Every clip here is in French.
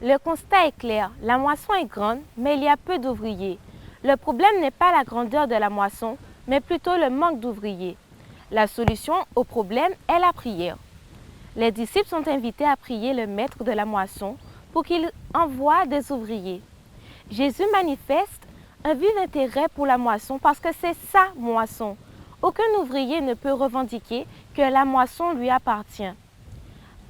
Le constat est clair, la moisson est grande, mais il y a peu d'ouvriers. Le problème n'est pas la grandeur de la moisson, mais plutôt le manque d'ouvriers. La solution au problème est la prière. Les disciples sont invités à prier le maître de la moisson pour qu'il envoie des ouvriers. Jésus manifeste un vif intérêt pour la moisson parce que c'est sa moisson. Aucun ouvrier ne peut revendiquer que la moisson lui appartient.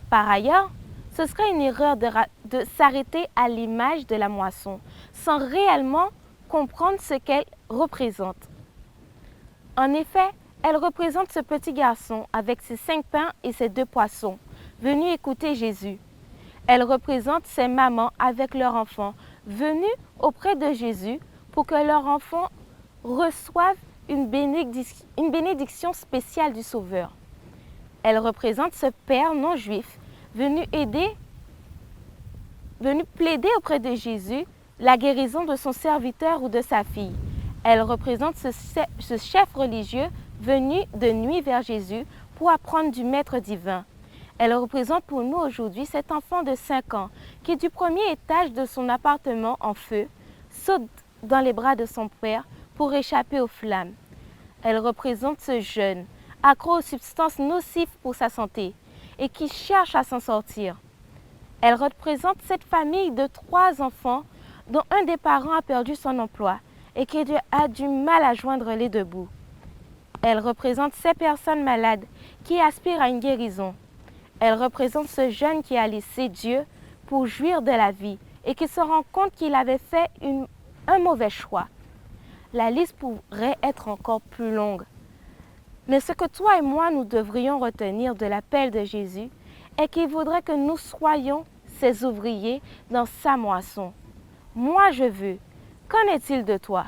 Par ailleurs, ce serait une erreur de s'arrêter à l'image de la moisson, sans réellement comprendre ce qu'elle représente. En effet, elle représente ce petit garçon avec ses 5 pains et ses 2 poissons, venu écouter Jésus. Elle représente ces mamans avec leurs enfants, venus auprès de Jésus pour que leurs enfants reçoivent une bénédiction spéciale du Sauveur. Elle représente ce père non juif, venu plaider auprès de Jésus la guérison de son serviteur ou de sa fille. Elle représente ce chef religieux venu de nuit vers Jésus pour apprendre du Maître divin. Elle représente pour nous aujourd'hui cet enfant de 5 ans qui, du premier étage de son appartement en feu, saute dans les bras de son père pour échapper aux flammes. Elle représente ce jeune, accro aux substances nocives pour sa santé et qui cherche à s'en sortir. Elle représente cette famille de 3 enfants dont un des parents a perdu son emploi et qui a du mal à joindre les 2 bouts. Elle représente ces personnes malades qui aspirent à une guérison. Elle représente ce jeune qui a laissé Dieu pour jouir de la vie et qui se rend compte qu'il avait fait un mauvais choix. La liste pourrait être encore plus longue. Mais ce que toi et moi nous devrions retenir de l'appel de Jésus est qu'il voudrait que nous soyons ses ouvriers dans sa moisson. Moi je veux. Qu'en est-il de toi?